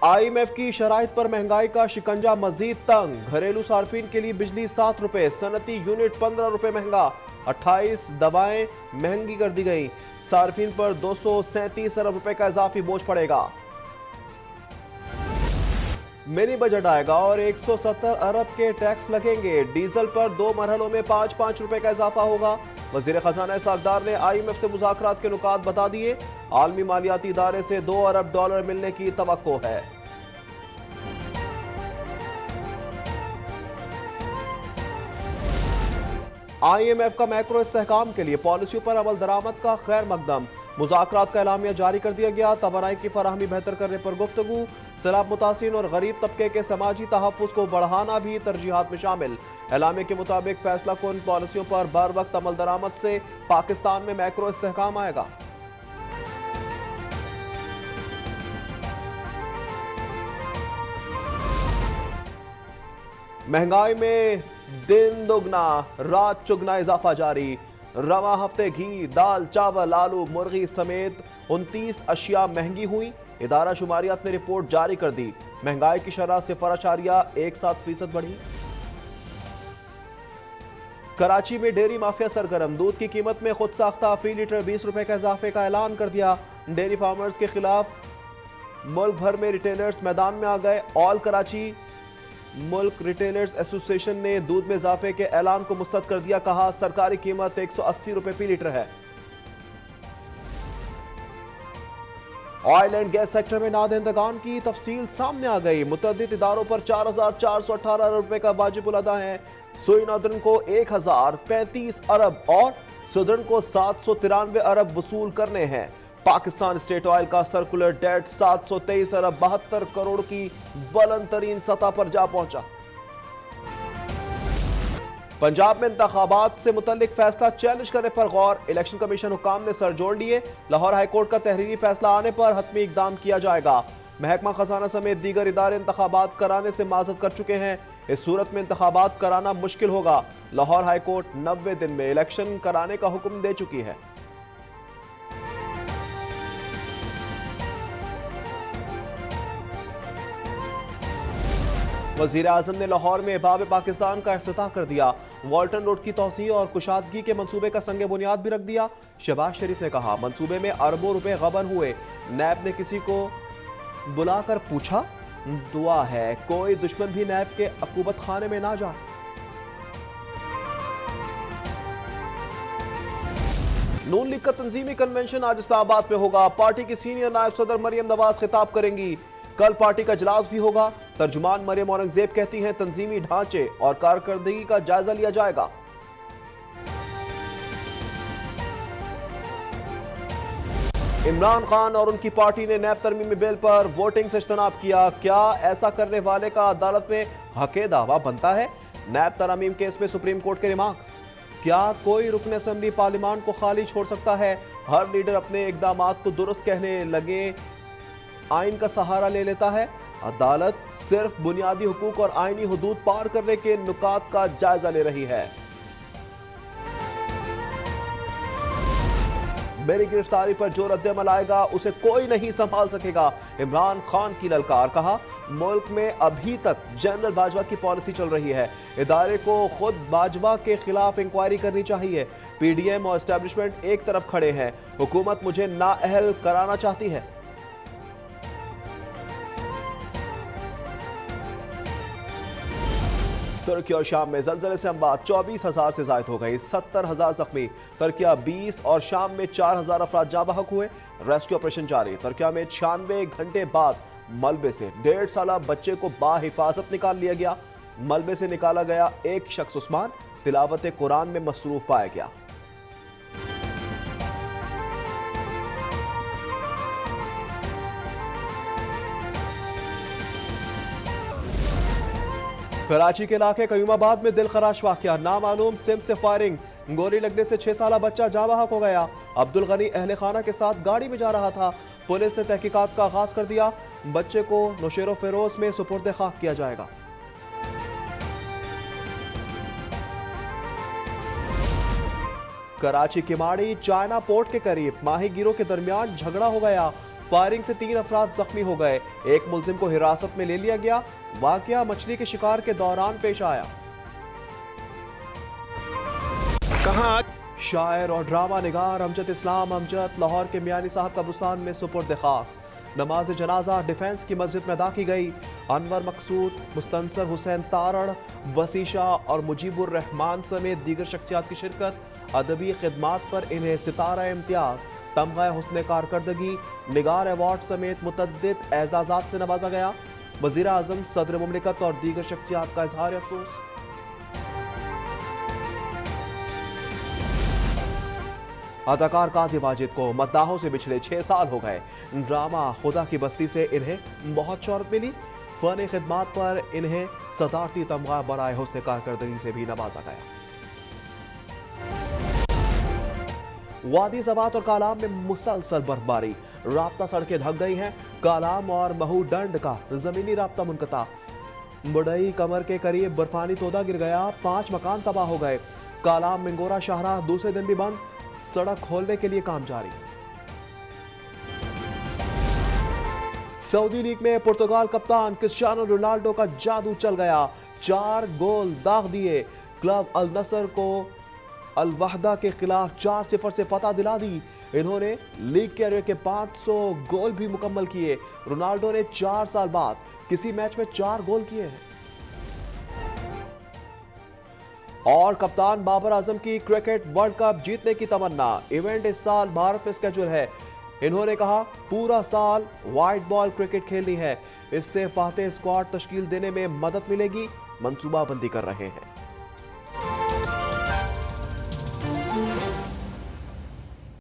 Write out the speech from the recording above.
IMF की शराइत पर महंगाई का शिकंजा मजीद तंग। घरेलू सार्फिन के लिए बिजली 7 रुपए, सनती यूनिट 15 रुपए महंगा। 28 दवाएं महंगी कर दी गई। सार्फिन पर 237 अरब रुपए का इजाफी बोझ पड़ेगा। मिनी बजट आएगा और 170 अरब के टैक्स लगेंगे। डीजल पर 2 मरहलों में 5-5 रुपए का इजाफा होगा। वजीर खजाना सरदार ने आईएमएफ से मुज़ाकरात के नुकात बता दिए। आलमी मालियाती इदारे से 2 अरब डॉलर मिलने की तवक्को है। आईएमएफ का मैक्रो इस्तेहकाम के लिए पॉलिसियों पर अमल दरामद का खैर मकदम। मुज़ाकरात का एलामिया जारी कर दिया गया। तवानाई की फराहमी बेहतर करने पर गुफ्तगू। सैलाब मुतासिरीन और गरीब तबके के समाजी तहफ़्फ़ुज़ को बढ़ाना भी तरजीहात में शामिल। एलामिया के मुताबिक फैसला कुन पॉलिसियों पर बर वक्त अमल दरामद से पाकिस्तान में मैक्रो इस्तेहकाम आएगा। महंगाई में दिन दुगना रात चुगना इजाफा जारी। रवा हफ्ते घी, दाल, चावल, आलू, मुर्गी समेत 29 अशिया महंगी हुई। इदारा शुमारियात ने रिपोर्ट जारी कर दी। महंगाई की शरह 0.17% बढ़ी। कराची में डेयरी माफिया सरगर्म। दूध की कीमत में खुद साख्ता फी लीटर 20 रुपए का इजाफे का ऐलान कर दिया। डेयरी फार्मर्स के खिलाफ मुल्क भर में रिटेलर्स मैदान में आ गए। ऑल कराची मुल्क रिटेलर्स एसोसिएशन ने दूध में इजाफे के ऐलान को मुस्तरद कर दिया। कहा सरकारी कीमत 180 रुपए फी लीटर है। ऑयल एंड गैस सेक्टर में नादहिंदगान की तफसील सामने आ गई। मुतअद्दिद इदारों पर 4,418 अरब रुपए का वाजिब अदा है। सोई नॉर्दर्न को 1,035 अरब और सुदर्न को 793 अरब वसूल करने हैं। पाकिस्तान स्टेट ऑयल का सर्कुलर डेट 723 अरब 72 करोड़ की बुलंद तरीन सतह पर जा पहुंचा। पंजाब में इंतखाबात से मुतल्लिक फैसला चैलेंज करने पर गौर। इलेक्शन कमीशन हुकाम ने सर जोड़ लिए। लाहौर हाईकोर्ट का तहरीरी फैसला आने पर हतमी इकदाम किया जाएगा। महकमा खजाना समेत दीगर इदारे इंतखाबात कराने से माजरत कर चुके हैं। इस सूरत में इंतखाबात कराना मुश्किल होगा। लाहौर हाईकोर्ट 90 दिन में इलेक्शन कराने का हुक्म दे चुकी है। वजीर आजम ने लाहौर में बाब पाकिस्तान का इफ्तिताह कर दिया। वाल्टन रोड की तौसीह और कुशादगी के मंसूबे का संग बुनियाद भी रख दिया। शहबाज शरीफ ने कहा मंसूबे में अरबों रुपए गबन हुए। नैब ने किसी को बुलाकर पूछा, दुआ है कोई दुश्मन भी नैब के अकूबत खाने में ना जाए। नून लीग का तंजीमी कन्वेंशन आज इस्लामाबाद में होगा। पार्टी की सीनियर नायब सदर मरियम नवाज खिताब करेंगी। कल पार्टी का इजलास भी होगा। तर्जुमान मरियम औरंगजेब कहती हैं तंजीमी ढांचे और कारकर्दगी का जायजा लिया जाएगा। इमरान खान और उनकी पार्टी ने नैब तरमीमी बिल पर वोटिंग से इज्तनाब किया। क्या ऐसा करने वाले का अदालत में हक़े दावा बनता है? नैब तरमीम केस में सुप्रीम कोर्ट के रिमार्क्स। क्या कोई रुकन असेंबली पार्लियामान को खाली छोड़ सकता है? हर लीडर अपने इकदामात को दुरुस्त कहने लगे आइन का सहारा ले लेता है। अदालत सिर्फ बुनियादी हुकूक और आईनी हुदूद पार करने के नुकात का जायजा ले रही है। मेरी गिरफ्तारी पर जो रद्द-ए-अमल आएगा उसे कोई नहीं संभाल सकेगा। इमरान खान की ललकार। कहा मुल्क में अभी तक जनरल बाजवा की पॉलिसी चल रही है। इदारे को खुद बाजवा के खिलाफ इंक्वायरी करनी चाहिए। पीडीएम और एस्टेब्लिशमेंट एक तरफ खड़े हैं। हुकूमत मुझे नाअहल कराना चाहती है। तुर्की और शाम में जलजले से अमवात 24,000 से जायद हो गई। 70,000 जख्मी। तुर्किया 20 और शाम में 4,000 अफराद जाँ बहक हुए। रेस्क्यू ऑपरेशन जारी। तुर्किया में 96 घंटे बाद मलबे से 1.5 साल बच्चे को बाहिफाजत निकाल लिया गया। मलबे से निकाला गया एक शख्स उस्मान तिलावत कुरान में मसरूफ पाया गया। कराची के इलाके कयूमाबाद में दिलखराश वाकया। नामालूम सिम से फायरिंग। गोली लगने से 6 साल बच्चा जाँ बहक हो गया। अब्दुल गनी अहले खाना के साथ गाड़ी में जा रहा था। पुलिस ने तहकीकात का आगाज कर दिया। बच्चे को नौशेरो फेरोज में सुपुर्द खाक किया जाएगा। कराची किमाड़ी चाइना पोर्ट के करीब माहीगीरों के दरमियान झगड़ा हो गया। फायरिंग से 3 अफराद जख्मी हो गए। एक मुलजिम को हिरासत में ले लिया गया। वाकया मछली के शिकार के दौरान पेश आया। कहां शायर और ड्रामा निगार अमजद इस्लाम अमजद लाहौर के मियानी साहब कब्रिस्तान में सुपुर्द खाक। नमाज जनाजा डिफेंस की मस्जिद में अदा की गई। अनवर मकसूद, मुस्तनसर हुसैन तारड़, वसीशा और मुजीबुर रहमान समेत दीगर शख्सियात की शिरकत। अदबी खिदमात पर इन्हें सितारा इम्तियाज, तमगा हुस्न कारकर्दगी, निगार अवार्ड समेत मुतद्दिद एजाजात से नवाजा गया। वज़ीर आज़म, सदर मुमलिकत और दीगर शख्सियात का इजहार अफसोस। अदाकार काजी वाजिद को मद्दाहों से बिछड़े 6 साल हो गए। ड्रामा खुदा की बस्ती से इन्हें बहुत शोहरत मिली। फन खिदमात पर इन्हें सदारती तमगा बराए हुस्न कारकर्दगी से भी नवाजा गया। वादी ज़वात और कालाम में मुसलसल बर्फबारी, राब्ता सड़कें ढक गई हैं। कालाम और महू डंड का जमीनी राब्ता मुनक़ता। मुडई कमर के करीब बर्फानी तोदा गिर गया। 5 मकान तबाह हो गए। कालाम मिंगोरा शाहराह दूसरे दिन भी बंद। सड़क खोलने के लिए काम जारी। सऊदी लीग में पुर्तगाल कप्तान क्रिस्टियानो रोनाल्डो का जादू चल गया। 4 गोल दाग दिए। क्लब अल नसर को अल वहदा के खिलाफ 4-0 से फतह दिला दी। इन्होंने लीग कैरियर के 500 गोल भी मुकम्मल किए। रोनाल्डो ने 4 साल बाद किसी मैच में 4 गोल किए हैं। और कप्तान बाबर आजम की क्रिकेट वर्ल्ड कप जीतने की तमन्ना। इवेंट इस साल भारत में स्केड्यूल है। इन्होंने कहा, पूरा साल वाइट बॉल क्रिकेट खेलनी है। इससे फातेह स्क्वाड तश्कील देने में मदद मिलेगी। मंसूबाबंदी कर रहे हैं।